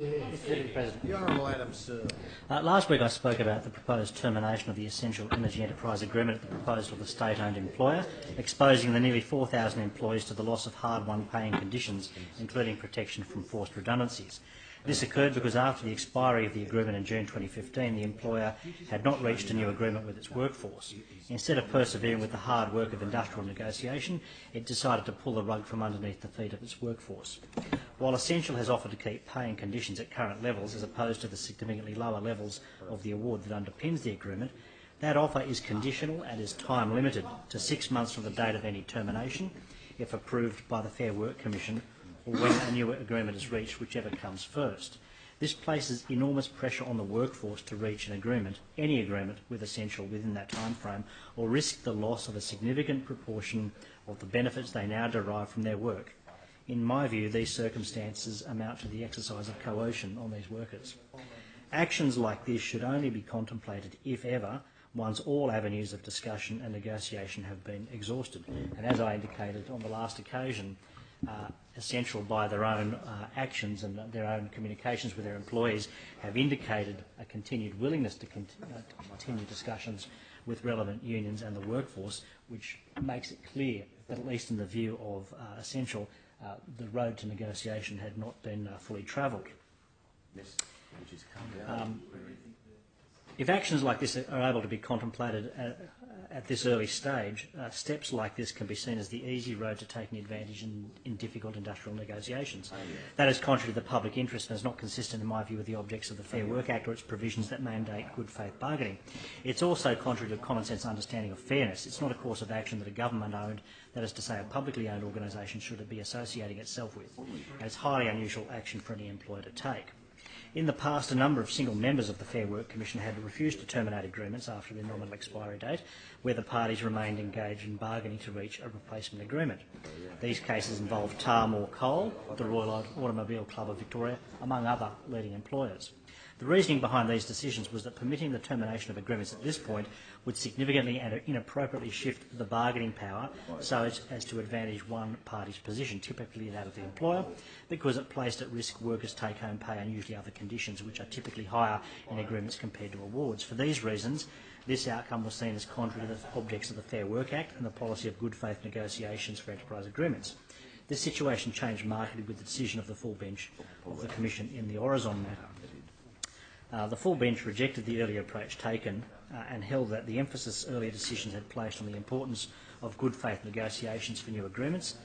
Mr. President. The Honourable Adam Searle. Last week I spoke about the proposed termination of the Essential Energy Enterprise Agreement at the proposal of the state-owned employer, exposing the nearly 4,000 employees to the loss of hard-won paying conditions, including protection from forced redundancies. This occurred because after the expiry of the agreement in June 2015, the employer had not reached a new agreement with its workforce. Instead of persevering with the hard work of industrial negotiation, it decided to pull the rug from underneath the feet of its workforce. While Essential has offered to keep paying conditions at current levels as opposed to the significantly lower levels of the award that underpins the agreement, that offer is conditional and is time limited to 6 months from the date of any termination, if approved by the Fair Work Commission, or when a new agreement is reached, whichever comes first. This places enormous pressure on the workforce to reach an agreement, any agreement with Essential within that time frame, or risk the loss of a significant proportion of the benefits they now derive from their work. In my view, these circumstances amount to the exercise of coercion on these workers. Actions like this should only be contemplated, if ever, once all avenues of discussion and negotiation have been exhausted. And as I indicated on the last occasion, Essential, by their own actions and their own communications with their employees, have indicated a continued willingness to continue discussions with relevant unions and the workforce, which makes it clear that, at least in the view of Essential, the road to negotiation had not been fully travelled. If actions like this are able to be contemplated at this early stage, steps like this can be seen as the easy road to taking advantage in difficult industrial negotiations. That is contrary to the public interest and is not consistent, in my view, with the objects of the Fair Work Act or its provisions that mandate good faith bargaining. It's also contrary to common sense understanding of fairness. It's not a course of action that a government-owned, that is to say a publicly owned organisation, should be associating itself with. And it's highly unusual action for any employer to take. In the past, a number of single members of the Fair Work Commission had refused to terminate agreements after their nominal expiry date, where the parties remained engaged in bargaining to reach a replacement agreement. These cases involved Tarmore Coal, the Royal Automobile Club of Victoria, among other leading employers. The reasoning behind these decisions was that permitting the termination of agreements at this point would significantly and inappropriately shift the bargaining power so as to advantage one party's position, typically that of the employer, because it placed at risk workers' take-home pay and usually other conditions which are typically higher in agreements compared to awards. For these reasons, this outcome was seen as contrary to the objects of the Fair Work Act and the policy of good faith negotiations for enterprise agreements. This situation changed markedly with the decision of the full bench of the Commission in the Horizon matter. The full bench rejected the earlier approach taken and held that the emphasis earlier decisions had placed on the importance of good faith negotiations for new agreements,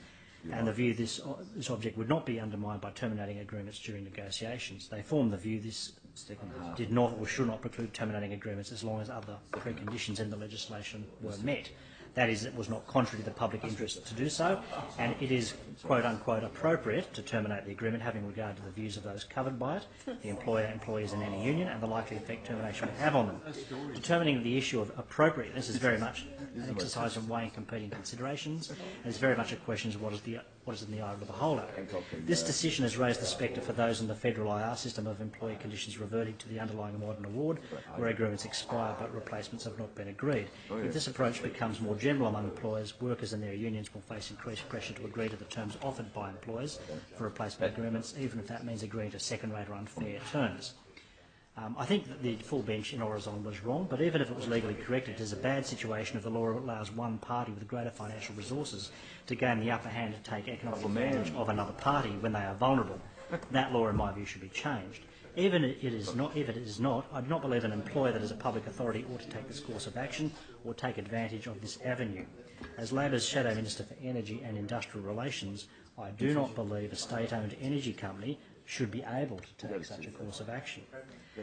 and the view this object would not be undermined by terminating agreements during negotiations. They formed the view this did not or should not preclude terminating agreements as long as other preconditions in the legislation were met. That is, it was not contrary to the public interest to do so, and it is quote-unquote appropriate to terminate the agreement having regard to the views of those covered by it, the employer, employees and any union, and the likely effect termination would have on them. Determining the issue of appropriateness is very much an exercise in weighing competing considerations, and is very much a question of what is in the eye of the beholder. This decision has raised the spectre for those in the federal IR system of employee conditions reverting to the underlying modern award, where agreements expire but replacements have not been agreed. If this approach becomes more general among employers, workers and their unions will face increased pressure to agree to the terms offered by employers for replacement agreements, even if that means agreeing to second-rate or unfair terms. I think that the full bench in Horizon was wrong, but even if it was legally correct, it is a bad situation if the law allows one party with greater financial resources to gain the upper hand to take economic advantage of another party when they are vulnerable. That law, in my view, should be changed. Even if it is not, I do not believe an employer that is a public authority ought to take this course of action or take advantage of this avenue. As Labor's Shadow Minister for Energy and Industrial Relations, I do not believe a state-owned energy company should be able to take such a course of action.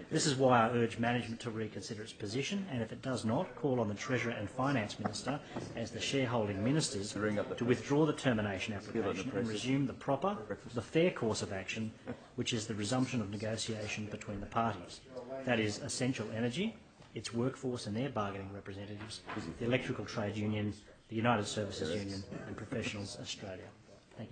This is why I urge management to reconsider its position, and if it does not, call on the Treasurer and Finance Minister as the shareholding ministers to withdraw the termination application and resume the fair course of action, which is the resumption of negotiation between the parties. That is Essential Energy, its workforce and their bargaining representatives, the Electrical Trade Union, the United Services Union and Professionals Australia. Thank you, Mr.